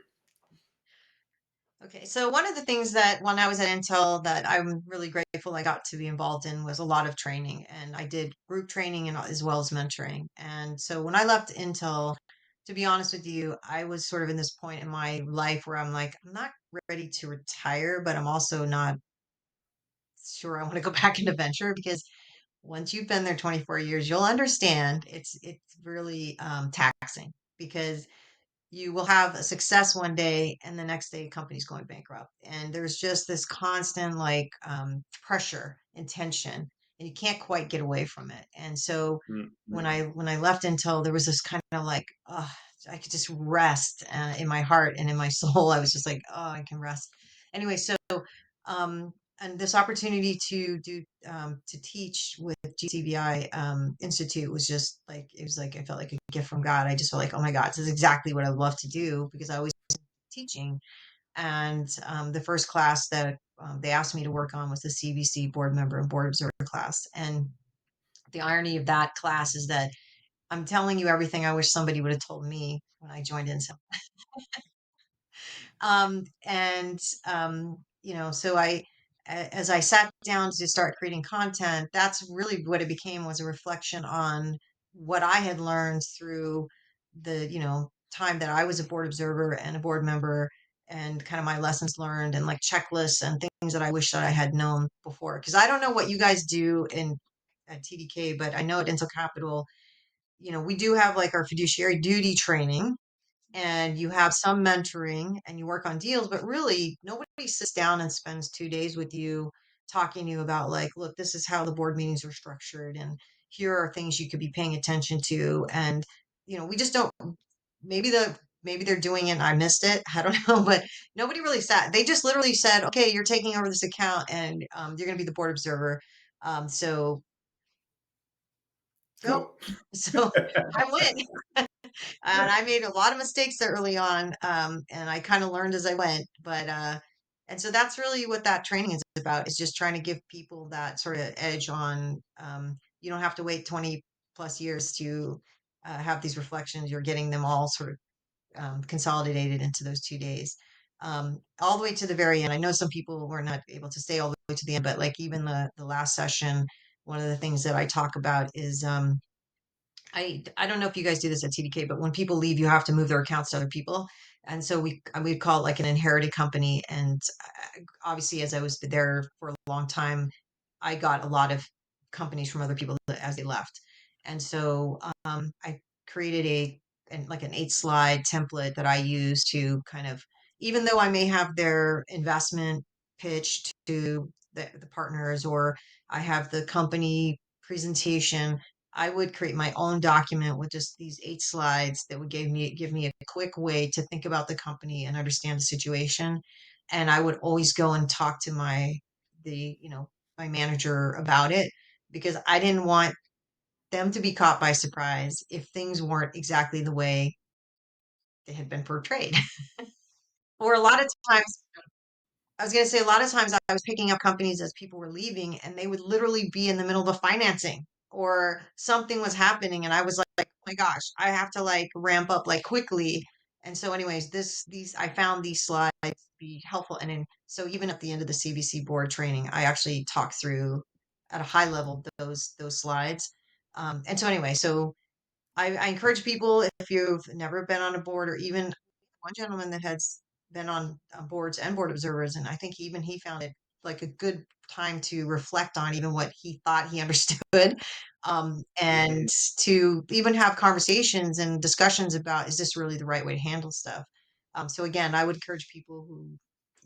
B: okay. So one of the things that when I was at Intel that I'm really grateful I got to be involved in was a lot of training, and I did group training and as well as mentoring. And so when I left Intel, to be honest with you, I was sort of in this point in my life where I'm like, I'm not ready to retire, but I'm also not sure I want to go back into venture because once you've been there 24 years, you'll understand it's really taxing because you will have a success one day and the next day company's going bankrupt, and there's just this constant like pressure and tension, and you can't quite get away from it. And so when
A: Mm-hmm.
B: I left Intel, there was this kind of like, I could just rest in my heart and in my soul. I was just like, oh, I can rest anyway. So um and this opportunity to do to teach with GCVI Institute was just like, it was like I felt like a gift from God. I just felt like, oh my God, this is exactly what I would love to do because I always teaching. And the first class that they asked me to work on was the CVC board member and board observer class. And the irony of that class is that I'm telling you everything I wish somebody would have told me when I joined in. And so as I sat down to start creating content, that's really what it became, was a reflection on what I had learned through the, time that I was a board observer and a board member, and kind of my lessons learned and like checklists and things that I wish that I had known before. Cause I don't know what you guys do in at TDK, but I know at Intel Capital, we do have like our fiduciary duty training, and you have some mentoring and you work on deals, but really nobody sits down and spends 2 days with you talking to you about like, look, this is how the board meetings are structured, and here are things you could be paying attention to. And we just don't. Maybe they're doing it and I missed it. I don't know, but nobody really sat. They just literally said, okay, you're taking over this account, and you're going to be the board observer. So go.
A: Go.
B: So I went. And I made a lot of mistakes early on, and I kind of learned as I went. But and so that's really what that training is about. Is just trying to give people that sort of edge on. You don't have to wait 20 plus years to have these reflections. You're getting them all sort of consolidated into those 2 days, all the way to the very end. I know some people were not able to stay all the way to the end, but like even the last session, one of the things that I talk about is I don't know if you guys do this at TDK, but when people leave, you have to move their accounts to other people. And so we call it like an inherited company. And obviously, as I was there for a long time, I got a lot of companies from other people as they left. And so I created like an 8 slide template that I use to kind of, even though I may have their investment pitch to the partners, or I have the company presentation, I would create my own document with just these 8 slides that would give me a quick way to think about the company and understand the situation. And I would always go and talk to the my manager about it, because I didn't want them to be caught by surprise if things weren't exactly the way they had been portrayed. Or a lot of times, I was gonna say, a lot of times I was picking up companies as people were leaving, and they would literally be in the middle of the financing, or something was happening, and I was like, "Oh my gosh, I have to like ramp up like quickly." And so, anyways, these I found these slides to be helpful, and then so even at the end of the CBC board training, I actually talked through at a high level those slides. And so anyway, so I encourage people, if you've never been on a board, or even one gentleman that has been on boards and board observers, and I think even he found it like a good time to reflect on even what he thought he understood, and to even have conversations and discussions about, is this really the right way to handle stuff? So again, I would encourage people who,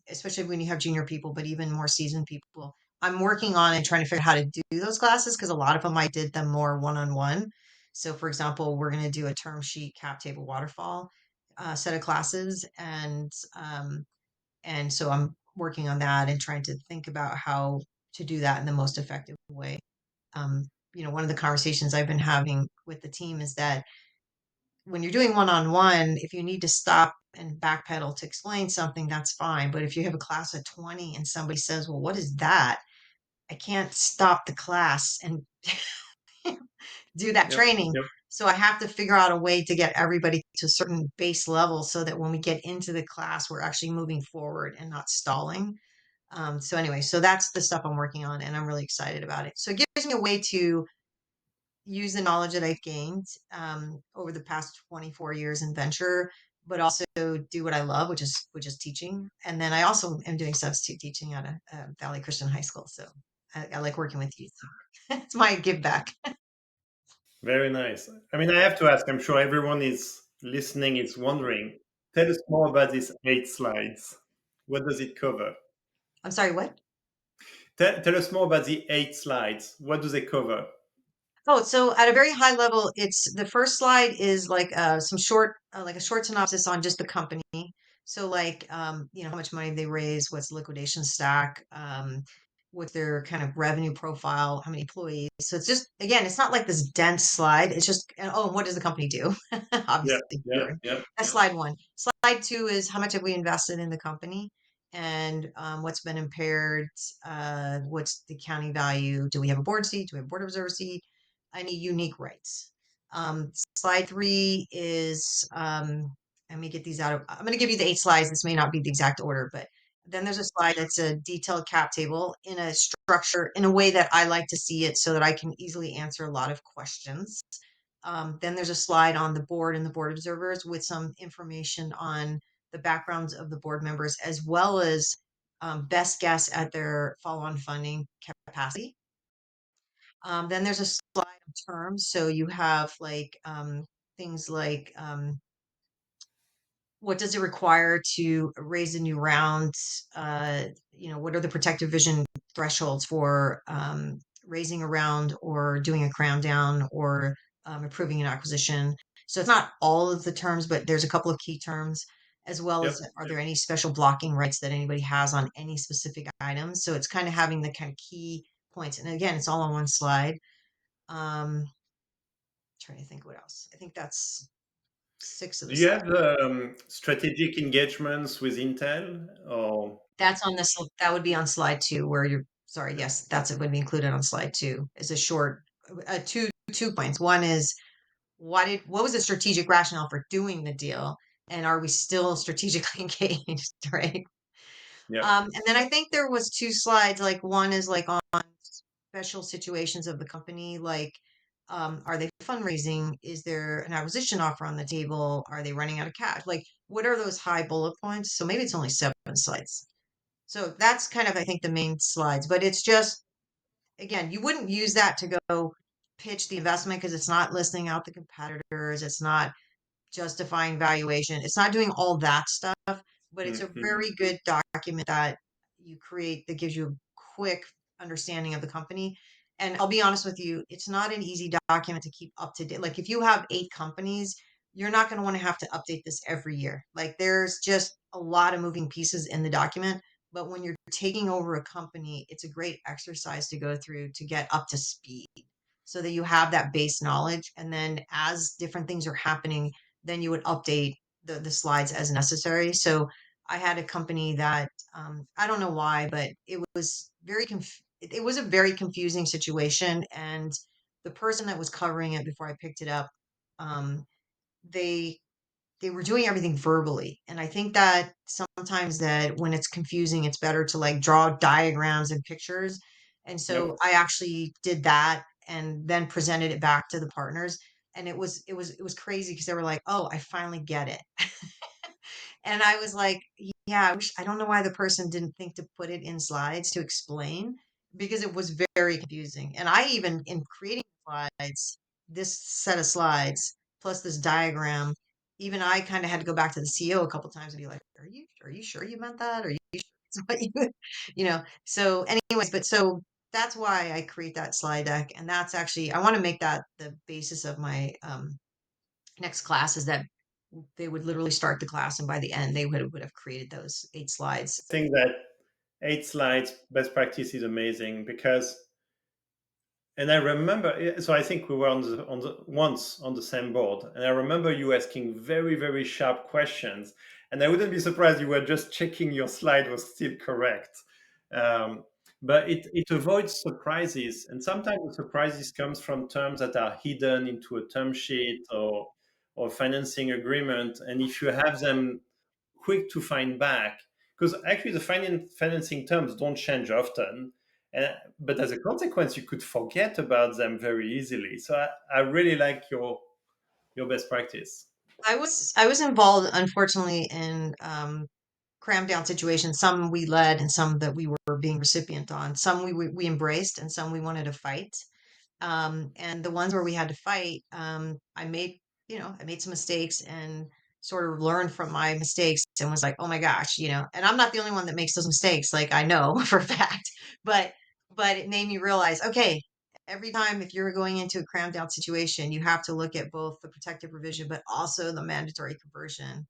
B: especially when you have junior people, but even more seasoned people. I'm working on and trying to figure out how to do those classes, because a lot of them I did them more one on one. So, for example, we're going to do a term sheet, cap table, waterfall set of classes, and so I'm working on that and trying to think about how to do that in the most effective way. Um, One of the conversations I've been having with the team is that when you're doing one-on-one, if you need to stop and backpedal to explain something, that's fine. But if you have a class of 20 and somebody says, "Well, what is that?" I can't stop the class and do that
A: Yep.
B: training.
A: Yep.
B: So I have to figure out a way to get everybody to a certain base level, so that when we get into the class, we're actually moving forward and not stalling. So anyway, so that's the stuff I'm working on, and I'm really excited about it. So it gives me a way to use the knowledge that I've gained over the past 24 years in venture, but also do what I love, which is teaching. And then I also am doing substitute teaching at a Valley Christian High School. So I like working with youth. So it's my give back.
A: Very nice. I mean, I have to ask, I'm sure everyone is listening is wondering. Tell us more about these 8 slides. What does it cover?
B: I'm sorry, what?
A: Tell us more about the 8 slides. What do they cover?
B: Oh, so at a very high level, it's the first slide is like some short, like a short synopsis on just the company. So, like, how much money they raise, what's the liquidation stack, what's their kind of revenue profile, how many employees. So it's just, again, it's not like this dense slide. It's just, oh, and what does the company do?
A: Yep.
B: Obviously,
A: Yep.
B: boring.
A: Yep.
B: That's slide one. Slide two is how much have we invested in the company, and what's been impaired, what's the accounting value? Do we have a board seat? Do we have a board observer seat? Any unique rights. Slide three is, let me get these out of, I'm going to give you the 8 slides. This may not be the exact order, but then there's a slide that's a detailed cap table in a structure in a way that I like to see it, so that I can easily answer a lot of questions. Then there's a slide on the board and the board observers with some information on the backgrounds of the board members, as well as best guess at their follow on funding capacity. Then there's a slide of terms. So you have like things like, what does it require to raise a new round? What are the protective vision thresholds for raising a round, or doing a crown down, or approving an acquisition? So it's not all of the terms, but there's a couple of key terms, as well
A: Yep.
B: as, are there any special blocking rights that anybody has on any specific items? So it's kind of having the kind of key points. And again, it's all on one slide. Um, Trying to think what else. I think that's 6 of
A: Do
B: the
A: you
B: slides.
A: have strategic engagements with Intel? Or
B: That's on this. That would be on slide two, where you're sorry. Yes, that's it. Would be included on slide two. Is a short, two points. One is, what was the strategic rationale for doing the deal, and are we still strategically engaged? Right.
A: yep.
B: And then I think there was 2 slides. Like, one is like on special situations of the company, like, are they fundraising? Is there an acquisition offer on the table? Are they running out of cash? Like, what are those high bullet points? So maybe it's only 7 slides. So that's kind of, I think, the main slides. But it's just, again, you wouldn't use that to go pitch the investment, because it's not listing out the competitors. It's not justifying valuation. It's not doing all that stuff, but it's a
A: Mhm.
B: very good document that you create, that gives you a quick understanding of the company. And I'll be honest with you, it's not an easy document to keep up to date. Like if you have 8 companies, you're not going to want to have to update this every year. Like there's just a lot of moving pieces in the document. But when you're taking over a company, it's a great exercise to go through to get up to speed so that you have that base knowledge. And then as different things are happening, then you would update the slides as necessary. So I had a company that I don't know why, but it was it was a very confusing situation, and the person that was covering it before I picked it up, um, they they were doing everything verbally, and I think that sometimes that when it's confusing, it's better to like draw diagrams and pictures. And
A: Yep.
B: so I actually did that and then presented it back to the partners, and it was crazy because they were like, "Oh, I finally get it." And I was like, yeah, I don't know why the person didn't think to put it in slides to explain because it was very confusing. And I even, in creating slides, this set of slides plus this diagram, even I kind of had to go back to the CEO a couple times and be like, are you sure you meant that? Are you sure it's what So anyways, but so that's why I create that slide deck. And that's actually, I want to make that the basis of my next class is that they would literally start the class, and by the end, they would have created those 8 slides.
A: I think that 8 slides best practice is amazing because, and I remember, so I think we were on the once on the same board, and I remember you asking very, very sharp questions, and I wouldn't be surprised you were just checking your slide was still correct. Um, but it avoids surprises, and sometimes the surprises comes from terms that are hidden into a term sheet or financing agreement, and if you have them quick to find back, because actually the financing terms don't change often, but as a consequence, you could forget about them very easily. So I really like your best practice.
B: I was involved, unfortunately, in cram down situations. Some we led, and some that we were being recipient on. Some we embraced, and some we wanted to fight. And the ones where we had to fight, I made some mistakes and sort of learned from my mistakes and was like, oh my gosh, and I'm not the only one that makes those mistakes. Like I know for a fact, but, but it made me realize, okay, every time if you're going into a cram down situation, you have to look at both the protective provision, but also the mandatory conversion.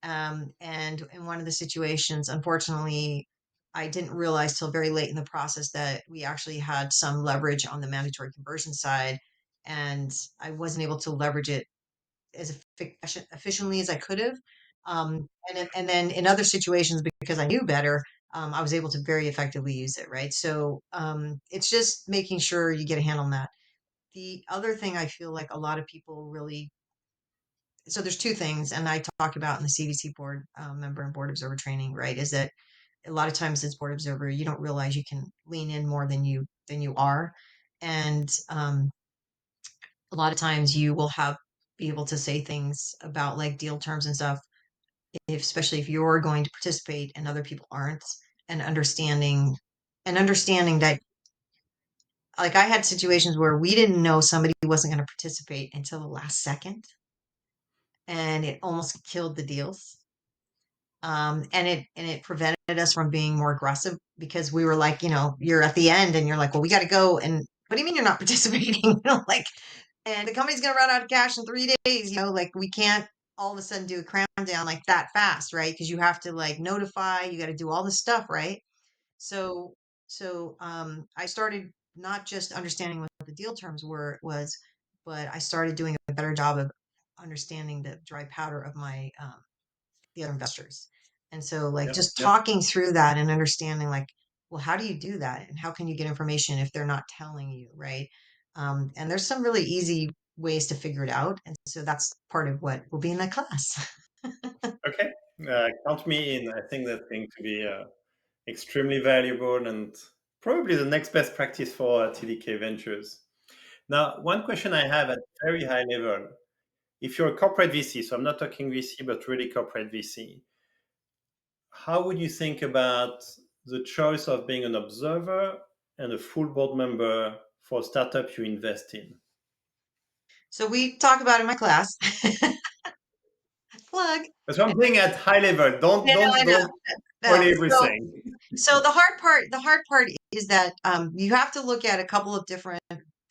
B: And in one of the situations, unfortunately, I didn't realize till very late in the process that we actually had some leverage on the mandatory conversion side, and I wasn't able to leverage it as efficiently as I could have. And then in other situations, because I knew better, I was able to very effectively use it. Right. So it's just making sure you get a handle on that. The other thing I feel like a lot of people really so there's two things, and I talk about in the CVC board member and board observer training, right? Is that a lot of times as board observer, you don't realize you can lean in more than you are, and a lot of times you will have be able to say things about like deal terms and stuff, especially if you're going to participate and other people aren't, and understanding that like I had situations where we didn't know somebody wasn't going to participate until the last second, and it almost killed the deals. And it prevented us from being more aggressive because we were like, you're at the end and you're like, well, we got to go. And what do you mean you're not participating? Like, and the company's going to run out of cash in 3 days. Like we can't all of a sudden do a cram down like that fast, right? Because you have to like notify, you got to do all this stuff, right? So, so I started not just understanding what the deal terms was, but I started doing a better job of understanding the dry powder of my the other investors. And so like
A: Yep,
B: just
A: yep.
B: talking through that and understanding like, well, how do you do that? And how can you get information if they're not telling you, right? And there's some really easy ways to figure it out. And so that's part of what will be in that class.
A: Okay, count me in. I think that's going to be extremely valuable and probably the next best practice for TDK Ventures. Now, one question I have at very high level: if you're a corporate VC, so I'm not talking VC, but really corporate VC, how would you think about the choice of being an observer and a full board member for a startup you invest in?
B: So we talk about in my class. Plug.
A: That's what I'm saying at high level. Don't
B: No,
A: don't
B: I know.
A: don't spoil
B: No. So
A: everything.
B: So the hard part is that you have to look at a couple of different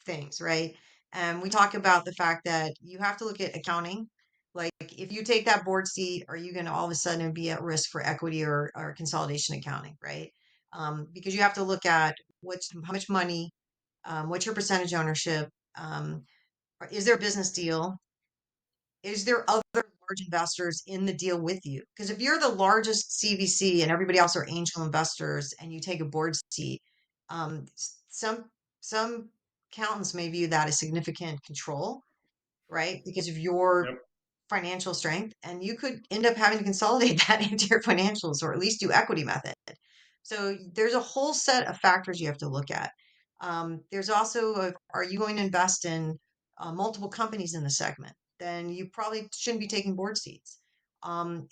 B: things, right? And we talk about the fact that you have to look at accounting. Like if you take that board seat, are you going to all of a sudden be at risk for equity or consolidation accounting, right? Because you have to look at how much money, what's your percentage ownership, is there a business deal? Is there other large investors in the deal with you? Because if you're the largest CVC and everybody else are angel investors and you take a board seat, some accountants may view that as significant control, right? Because of your
A: Yep.
B: financial strength, and you could end up having to consolidate that into your financials or at least do equity method. So there's a whole set of factors you have to look at. There's also, are you going to invest in multiple companies in the segment? Then you probably shouldn't be taking board seats.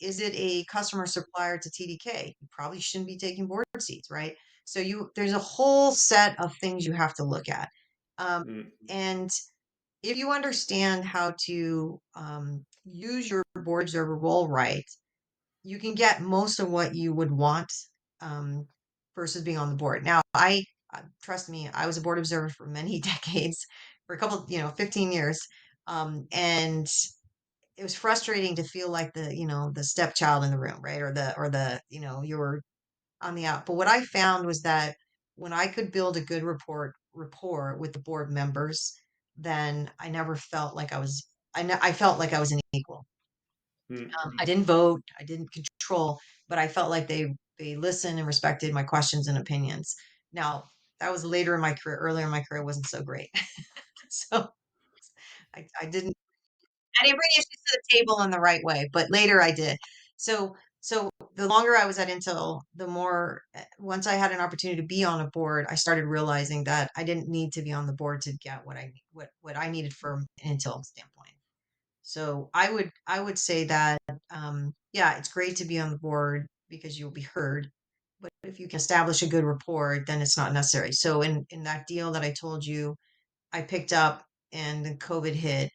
B: Is it a customer supplier to TDK? You probably shouldn't be taking board seats, right? So there's a whole set of things you have to look at.
A: Mm.
B: And if you understand how to use your board observer role right, you can get most of what you would want um, versus being on the board. Now, trust me, I was a board observer for many decades, for a couple, 15 years, and it was frustrating to feel like the stepchild in the room, right? Or you were on the out. But what I found was that when I could build a good rapport with the board members, then I never felt like I felt like I was an equal.
A: Mm.
B: I didn't vote, I didn't control, but I felt like they listened and respected my questions and opinions. Now, that was later in my career. Earlier in my career wasn't so great. So I didn't bring issues to the table in the right way, but later I did. So the longer I was at Intel, the more once I had an opportunity to be on a board, I started realizing that I didn't need to be on the board to get what I needed from an Intel standpoint. So I would say that yeah, it's great to be on the board because you'll be heard. But if you can establish a good rapport, then it's not necessary. So in that deal that I told you, I picked up and then COVID hit.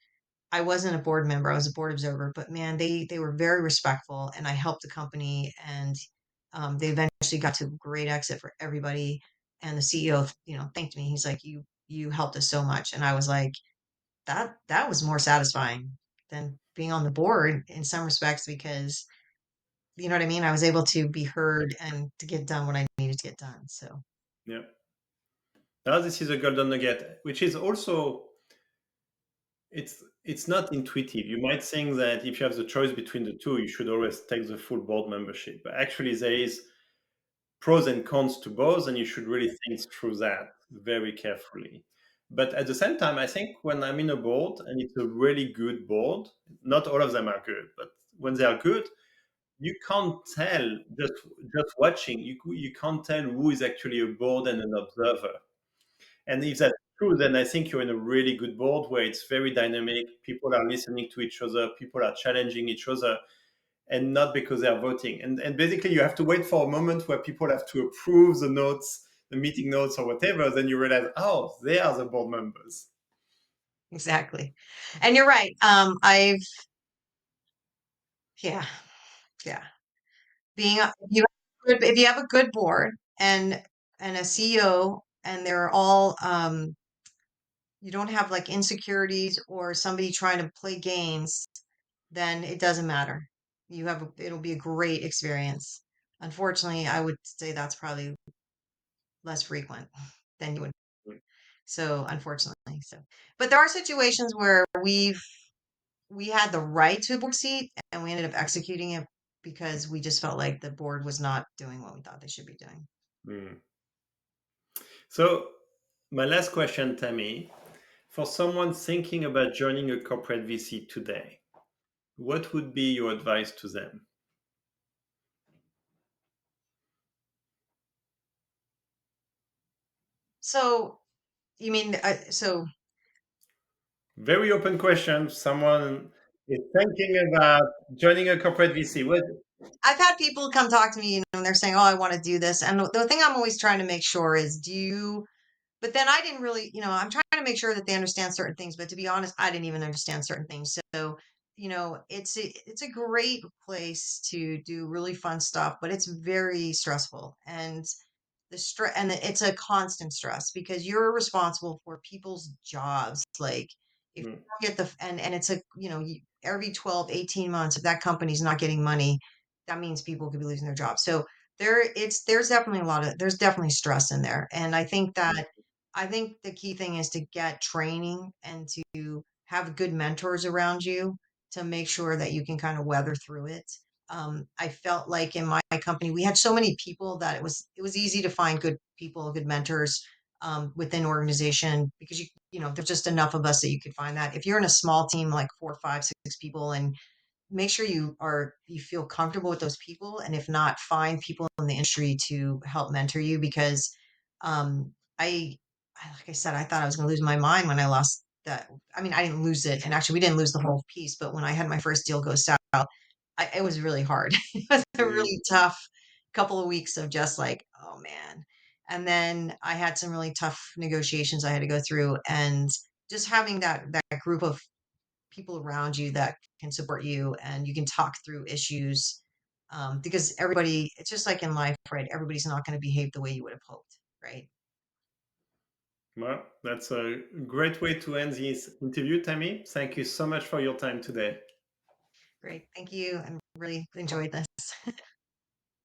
B: I wasn't a board member, I was a board observer, but man, they were very respectful and I helped the company and they eventually got to a great exit for everybody. And the CEO, thanked me. He's like, you helped us so much. And I was like, that was more satisfying than being on the board in some respects because you know what I mean? I was able to be heard and to get done what I needed to get done. So
A: Yeah. Now this is a golden nugget, which is also it's not intuitive. You might think that if you have the choice between the two, you should always take the full board membership. But actually, there is pros and cons to both, and you should really think through that very carefully. But at the same time, I think when I'm in a board and it's a really good board, not all of them are good, but when they are good, you can't tell just watching. You can't tell who is actually a board and an observer. And if that's true, then I think you're in a really good board where it's very dynamic. People are listening to each other. People are challenging each other, and not because they are voting. And basically, you have to wait for a moment where people have to approve the notes, the meeting notes, or whatever. Then you realize, oh, they are the board members.
B: exactly. And you're right. Yeah, yeah. If you have a good board and a CEO and they're all you don't have like insecurities or somebody trying to play games, then it doesn't matter. It'll be a great experience. Unfortunately, I would say that's probably less frequent than you would. So unfortunately, but there are situations where we had the right to a board seat and we ended up executing it because we just felt like the board was not doing what we thought they should be doing.
A: Mm. So, my last question, Tammy, for someone thinking about joining a corporate VC today, what would be your advice to them?
B: So you mean so
A: Very open question. Someone is thinking about joining a corporate VC. What?
B: I've had people come talk to me, and they're saying, "Oh, I want to do this." And the thing I'm always trying to make sure is, do you? But then I didn't really, I'm trying to make sure that they understand certain things. But to be honest, I didn't even understand certain things. So, it's a great place to do really fun stuff, but it's very stressful. And the stress, and it's a constant stress because you're responsible for people's jobs. Like if
A: Mm.
B: you don't get and it's every 12, 18 months, if that company's not getting money, that means people could be losing their jobs. So there's definitely stress in there. And I think the key thing is to get training and to have good mentors around you to make sure that you can kind of weather through it. I felt like in my company we had so many people that it was easy to find good people, good mentors within organization because there's just enough of us that you could find that. If you're in a small team like 4, 5, 6 people, and make sure you feel comfortable with those people, and if not, find people in the industry to help mentor you because um, I, like I said, I thought I was going to lose my mind when I lost that. I mean, I didn't lose it, and actually, we didn't lose the whole piece. But when I had my first deal go south, it was really hard. It was a
A: Mm.
B: really tough couple of weeks of just like, oh man. And then I had some really tough negotiations I had to go through, and just having that group of people around you that can support you and you can talk through issues. Because everybody, it's just like in life, right? Everybody's not going to behave the way you would have hoped, right?
A: Well, that's a great way to end this interview, Tammy. Thank you so much for your time today.
B: Great. Thank you. And really enjoyed this.